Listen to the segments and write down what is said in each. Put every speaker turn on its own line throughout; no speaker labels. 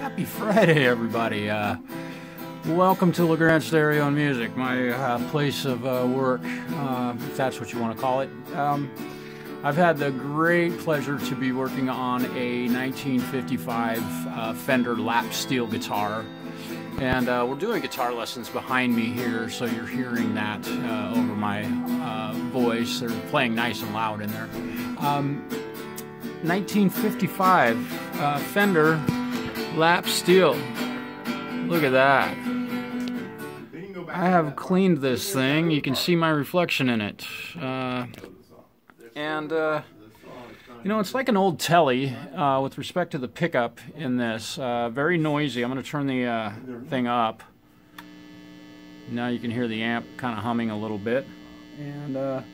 Happy Friday, everybody. Welcome to LeGrand Stereo and Music, my place of work, if that's what you want to call it. I've had the great pleasure to be working on a 1955 Fender Lapsteel guitar. And we're doing guitar lessons behind me here, so you're hearing that over my voice. They're playing nice and loud in there. 1955 Fender Lapsteel. Look at that. I have cleaned this thing. You can see my reflection in it. You know, it's like an old Telly with respect to the pickup in this. Very noisy. I'm going to turn the thing up. Now you can hear the amp kind of humming a little bit. And,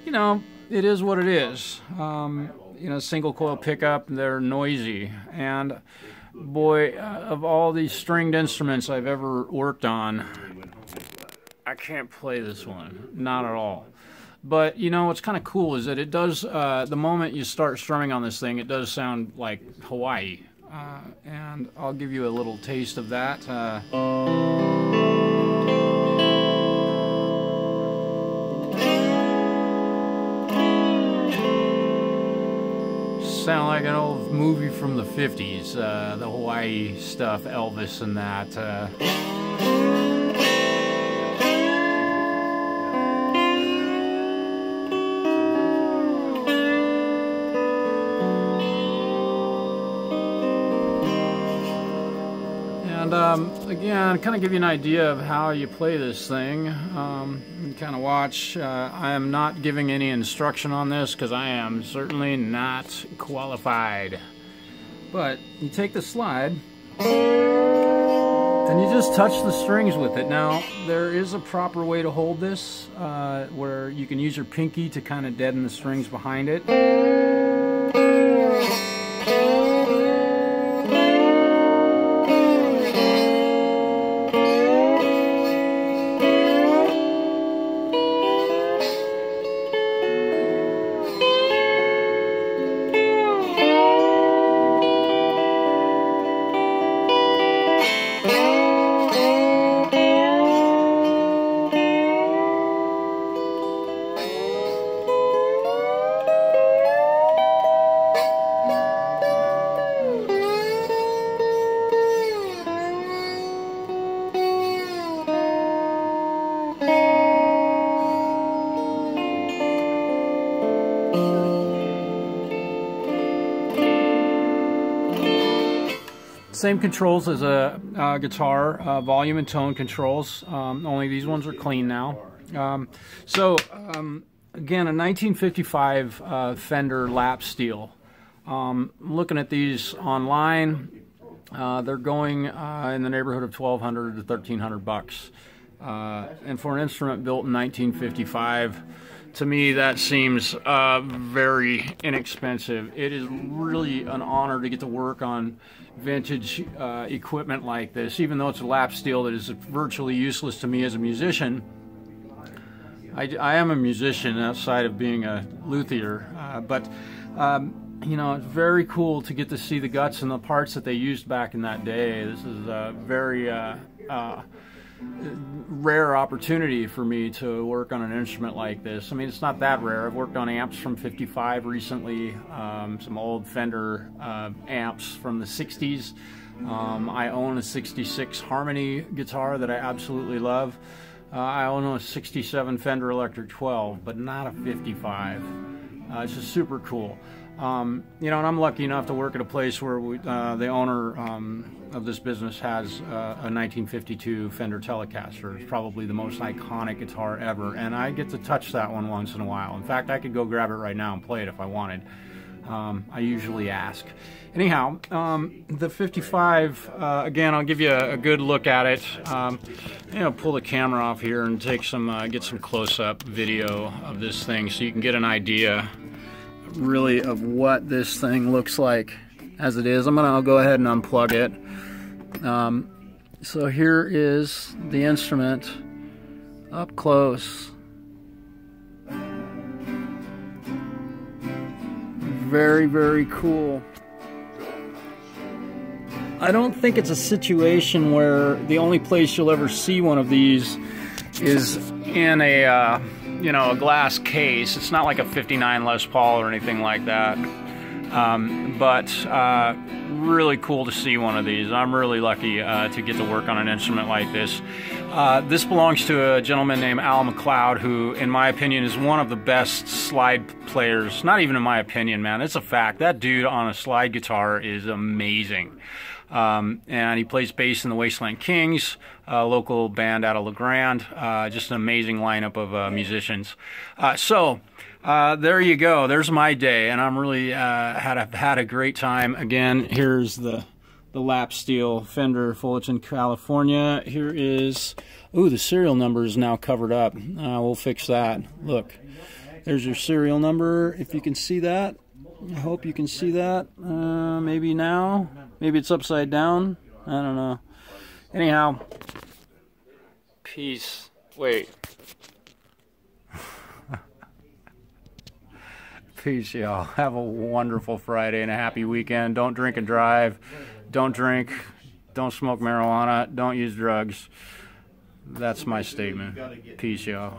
you know, it is what it is. You know, single coil pickup, they're noisy. And, boy, of all these stringed instruments I've ever worked on, I can't play this one. Not at all. But, you know, what's kind of cool is that it does, the moment you start strumming on this thing, it does sound like Hawaii. And I'll give you a little taste of that. Sound like an old movie from the 50s, the Hawaii stuff, Elvis and that. Again, kind of give you an idea of how you play this thing. Kind of watch. I am not giving any instruction on this because I am certainly not qualified. But you take the slide and you just touch the strings with it. Now, there is a proper way to hold this where you can use your pinky to kind of deaden the strings behind it. Same controls as a guitar, volume and tone controls, only these ones are clean now. Again, a 1955 Fender Lapsteel. Looking at these online, they're going in the neighborhood of $1,200 to $1,300 and for an instrument built in 1955, to me that seems very inexpensive. It is really an honor to get to work on vintage equipment like this, even though it's a lap steel that is virtually useless to me as a musician. I am a musician outside of being a luthier, but you know, it's very cool to get to see the guts and the parts that they used back in that day. This is a very rare opportunity for me to work on an instrument like this. I mean, it's not that rare. I've worked on amps from '55 recently, some old Fender amps from the 60s. I own a 66 Harmony guitar that I absolutely love. I own a 67 Fender Electric 12, but not a 55. It's just super cool. You know, and I'm lucky enough to work at a place where the owner of this business has a 1952 Fender Telecaster. It's probably the most iconic guitar ever, and I get to touch that one once in a while. In fact, I could go grab it right now and play it if I wanted. I usually ask. Anyhow, the 55, again, I'll give you a good look at it. You know, pull the camera off here and take some, get some close-up video of this thing so you can get an idea really of what this thing looks like as it is. I'll go ahead and unplug it. So here is the instrument up close. Very, very cool. I don't think it's a situation where the only place you'll ever see one of these is in a you know, a glass case. It's not like a 59 Les Paul or anything like that. But really cool to see one of these. I'm really lucky to get to work on an instrument like this. This belongs to a gentleman named Al McLeod, who, in my opinion, is one of the best slide players. Not even in my opinion, man. It's a fact. That dude on a slide guitar is amazing. And he plays bass in the Wasteland Kings, a local band out of La Grande. Just an amazing lineup of musicians. There you go. There's my day, and I'm really had a great time. Again, here's the Lapsteel Fender Fullerton, California. Here is, ooh, the serial number is now covered up. We'll fix that. Look, there's your serial number, if you can see that. I hope you can see that. Maybe now. Maybe it's upside down. I don't know. Anyhow, peace. Wait. Peace, y'all. Have a wonderful Friday and a happy weekend. Don't drink and drive. Don't drink. Don't smoke marijuana. Don't use drugs. That's my statement. Peace, y'all.